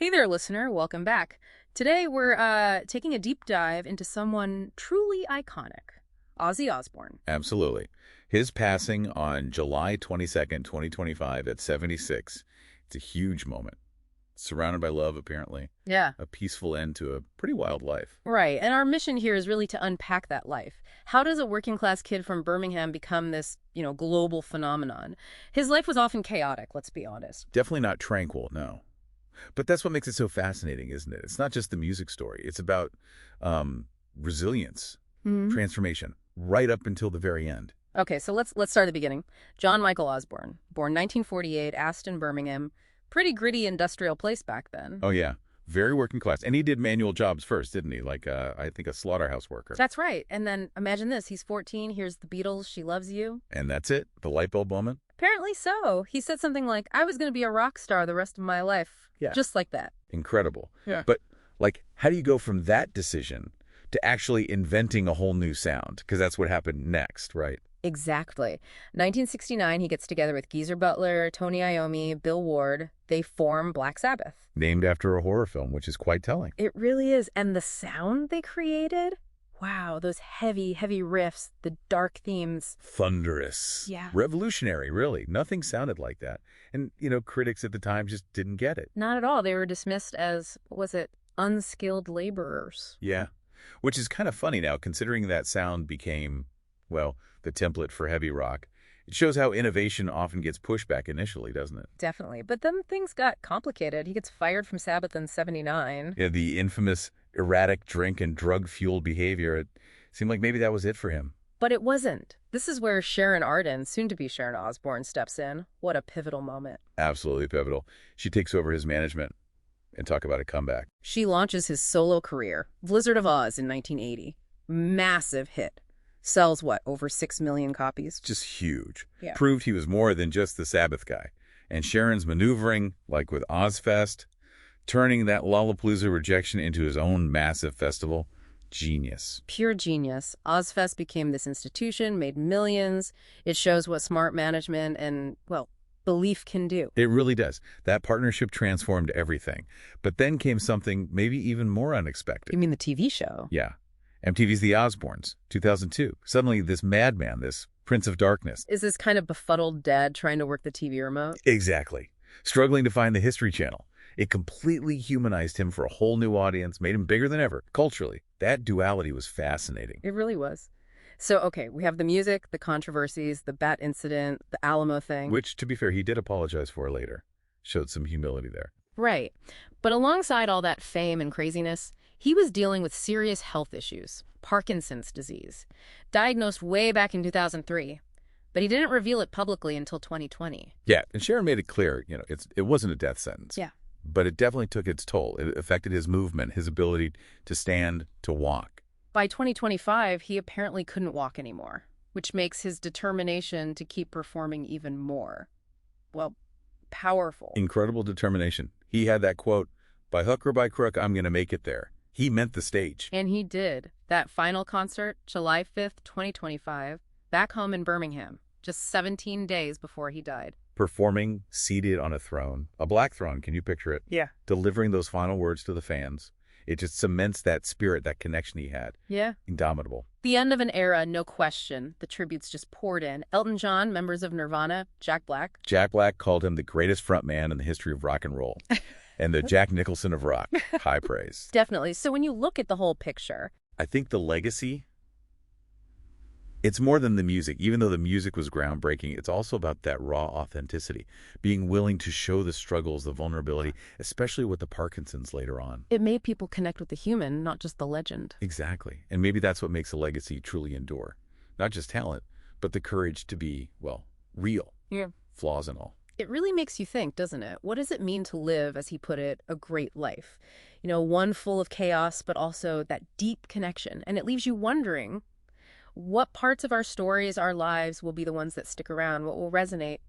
Hey there, listener. Welcome back. Today we're taking a deep dive into someone truly iconic, Ozzy Osbourne. Absolutely. His passing on July 22nd, 2025 at 76, it's a huge moment. Surrounded by love, apparently. Yeah. A peaceful end to a pretty wild life. Right. And our mission here is really to unpack that life. How does a working class kid from Birmingham become this, global phenomenon? His life was often chaotic, let's be honest. Definitely not tranquil, no. But that's what makes it so fascinating, isn't it? It's not just the music story. It's about resilience, transformation, right up until the very end. Okay, so let's start at the beginning. John Michael Osbourne, born 1948, Aston, Birmingham. Pretty gritty industrial place back then. Oh, yeah. Very working class. And he did manual jobs first, didn't he? Like, I think a slaughterhouse worker. That's right. And then imagine this. He's 14, hears the Beatles, She Loves You. And that's it? The light bulb moment? Apparently so. He said something like, I was going to be a rock star the rest of my life. Yeah. Just like that. Incredible. Yeah. But, like, how do you go from that decision to actually inventing a whole new sound? Because that's what happened next, right? Exactly. 1969, he gets together with Geezer Butler, Tony Iommi, Bill Ward. They form Black Sabbath. Named after a horror film, which is quite telling. It really is. And the sound they created? Wow, those heavy, heavy riffs, the dark themes. Thunderous. Yeah. Revolutionary, really. Nothing sounded like that. And, critics at the time just didn't get it. Not at all. They were dismissed as, what was it, unskilled laborers. Yeah. Which is kind of funny now, considering that sound became, well, the template for heavy rock. It shows how innovation often gets pushback initially, doesn't it? Definitely. But then things got complicated. He gets fired from Sabbath in 79. Yeah, the infamous erratic drink and drug-fueled behavior, it seemed like maybe that was it for him. But it wasn't. This is where Sharon Arden, soon-to-be Sharon Osbourne, steps in. What a pivotal moment. Absolutely pivotal. She takes over his management and talk about a comeback. She launches his solo career, Blizzard of Oz, in 1980. Massive hit. Sells, what, over 6 million copies? Just huge. Yeah. Proved he was more than just the Sabbath guy. And Sharon's maneuvering, like with Ozfest, turning that Lollapalooza rejection into his own massive festival. Genius. Pure genius. Ozfest became this institution, made millions. It shows what smart management and, well, belief can do. It really does. That partnership transformed everything. But then came something maybe even more unexpected. You mean the TV show? Yeah. MTV's The Osbournes, 2002. Suddenly, this madman, this Prince of Darkness. Is this kind of befuddled dad trying to work the TV remote? Exactly. Struggling to find the History Channel. It completely humanized him for a whole new audience, made him bigger than ever, culturally. That duality was fascinating. It really was. So, okay, we have the music, the controversies, the bat incident, the Alamo thing. Which, to be fair, he did apologize for later. Showed some humility there. Right. But alongside all that fame and craziness, he was dealing with serious health issues, Parkinson's disease, diagnosed way back in 2003. But he didn't reveal it publicly until 2020. Yeah, and Sharon made it clear, it wasn't a death sentence. Yeah. But it definitely took its toll. It affected his movement, his ability to stand, to walk. By 2025, he apparently couldn't walk anymore, which makes his determination to keep performing even more, well, powerful. Incredible determination. He had that quote, by hook or by crook, I'm going to make it there. He meant the stage. And he did. That final concert, July 5th, 2025, back home in Birmingham, just 17 days before he died. Performing seated on a throne, a black throne, can you picture it? Yeah. Delivering those final words to the fans. It just cements that spirit, that connection he had. Yeah. Indomitable. The end of an era, no question. The tributes just poured in. Elton John, members of Nirvana, Jack Black. Jack Black called him the greatest frontman in the history of rock and roll. And the Jack Nicholson of rock. High praise. Definitely. So when you look at the whole picture, I think the legacy, it's more than the music. Even though the music was groundbreaking, it's also about that raw authenticity, being willing to show the struggles, the vulnerability, especially with the Parkinson's later on. it made people connect with the human, not just the legend. Exactly. And maybe that's what makes a legacy truly endure. Not just talent, but the courage to be, well, real. Yeah. Flaws and all. It really makes you think, doesn't it? What does it mean to live, as he put it, a great life? One full of chaos, but also that deep connection. And it leaves you wondering what parts of our stories, our lives, will be the ones that stick around, what will resonate.